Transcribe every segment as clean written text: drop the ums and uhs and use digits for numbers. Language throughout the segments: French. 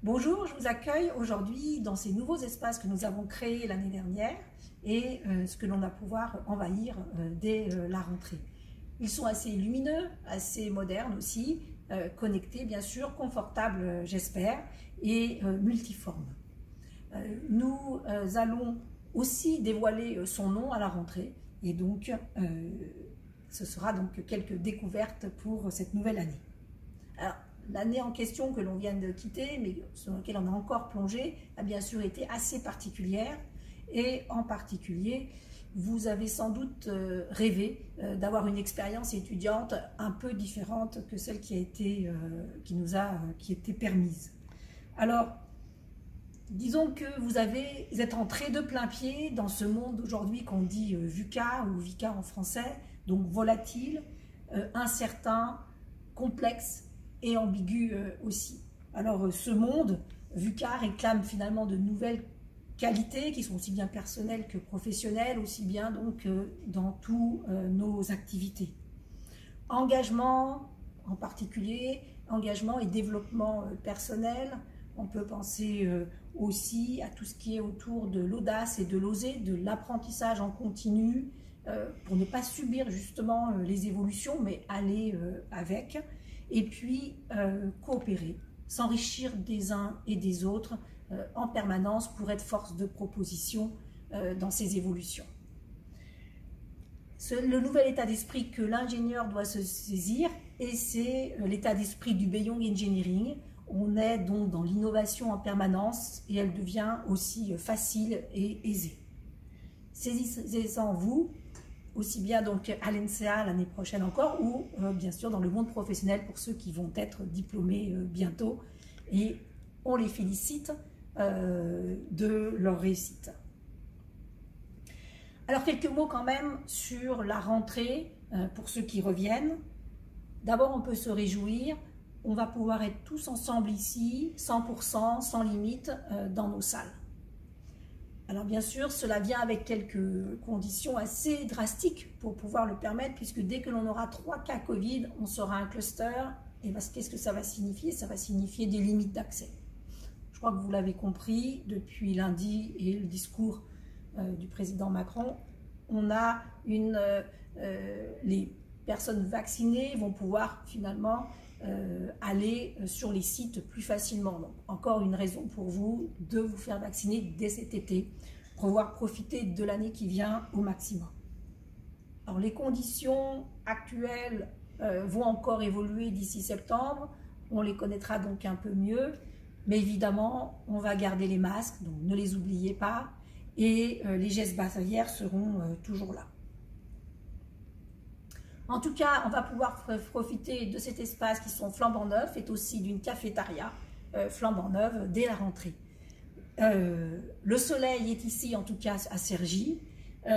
Bonjour, je vous accueille aujourd'hui dans ces nouveaux espaces que nous avons créés l'année dernière et ce que l'on va pouvoir envahir dès la rentrée. Ils sont assez lumineux, assez modernes aussi, connectés bien sûr, confortables j'espère et multiformes. Nous allons aussi dévoiler son nom à la rentrée et donc ce sera donc quelques découvertes pour cette nouvelle année. Alors, l'année en question que l'on vient de quitter, mais sur laquelle on a encore plongé, a bien sûr été assez particulière. Et en particulier, vous avez sans doute rêvé d'avoir une expérience étudiante un peu différente que celle qui était permise. Alors, disons que vous êtes entré de plein pied dans ce monde aujourd'hui qu'on dit VUCA ou VICA en français, donc volatile, incertain, complexe et ambigu aussi. Alors ce monde, VUCA, réclame finalement de nouvelles qualités qui sont aussi bien personnelles que professionnelles, aussi bien donc dans toutes nos activités. Engagement en particulier, engagement et développement personnel. On peut penser aussi à tout ce qui est autour de l'audace et de l'oser, de l'apprentissage en continu, pour ne pas subir justement les évolutions, mais aller avec. Et puis coopérer, s'enrichir des uns et des autres en permanence pour être force de proposition dans ces évolutions. Le nouvel état d'esprit que l'ingénieur doit se saisir, et c'est l'état d'esprit du Beyond Engineering. On est donc dans l'innovation en permanence et elle devient aussi facile et aisée. Saisissez-en vous, aussi bien donc à l'ENSEA l'année prochaine encore, ou bien sûr dans le monde professionnel pour ceux qui vont être diplômés bientôt. Et on les félicite de leur réussite. Alors quelques mots quand même sur la rentrée pour ceux qui reviennent. D'abord on peut se réjouir, on va pouvoir être tous ensemble ici, 100%, sans limite, dans nos salles. Alors bien sûr, cela vient avec quelques conditions assez drastiques pour pouvoir le permettre, puisque dès que l'on aura 3 cas Covid, on sera un cluster. Et qu'est-ce que ça va signifier? Ça va signifier des limites d'accès. Je crois que vous l'avez compris depuis lundi et le discours du président Macron. Les personnes vaccinées vont pouvoir finalement aller sur les sites plus facilement. Donc, encore une raison pour vous de vous faire vacciner dès cet été, pour pouvoir profiter de l'année qui vient au maximum. Alors, les conditions actuelles vont encore évoluer d'ici septembre, on les connaîtra donc un peu mieux, mais évidemment, on va garder les masques, donc ne les oubliez pas, et les gestes barrières seront toujours là. En tout cas, on va pouvoir profiter de cet espace qui sont flambant neufs et aussi d'une cafétéria flambant neuve dès la rentrée. Le soleil est ici, en tout cas à Cergy.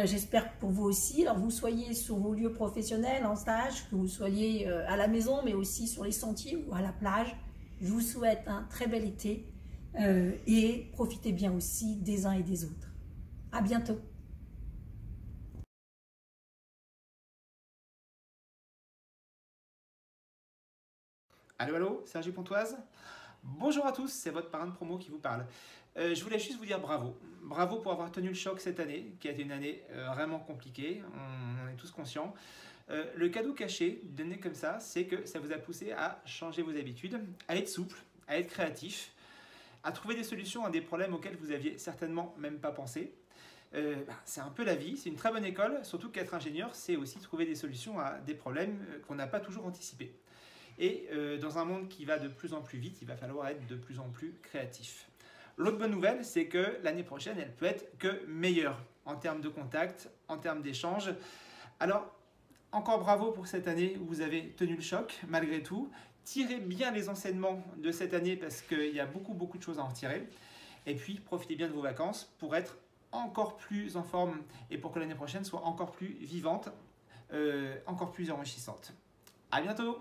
J'espère pour vous aussi. Alors, vous soyez sur vos lieux professionnels, en stage, que vous soyez à la maison, mais aussi sur les sentiers ou à la plage. Je vous souhaite un très bel été et profitez bien aussi des uns et des autres. À bientôt. Allô, allô, Sergi Pontoise. Bonjour à tous, c'est votre parrain de promo qui vous parle. Je voulais juste vous dire bravo. Bravo pour avoir tenu le choc cette année, qui a été une année vraiment compliquée, on en est tous conscients. Le cadeau caché d'une année comme ça, c'est que ça vous a poussé à changer vos habitudes, à être souple, à être créatif, à trouver des solutions à des problèmes auxquels vous aviez certainement même pas pensé. C'est un peu la vie, c'est une très bonne école, surtout qu'être ingénieur, c'est aussi trouver des solutions à des problèmes qu'on n'a pas toujours anticipés. Et dans un monde qui va de plus en plus vite, il va falloir être de plus en plus créatif. L'autre bonne nouvelle, c'est que l'année prochaine, elle peut être que meilleure en termes de contact, en termes d'échanges. Alors, encore bravo pour cette année où vous avez tenu le choc, malgré tout. Tirez bien les enseignements de cette année parce qu'il y a beaucoup de choses à en retirer. Et puis, profitez bien de vos vacances pour être encore plus en forme et pour que l'année prochaine soit encore plus vivante, encore plus enrichissante. À bientôt!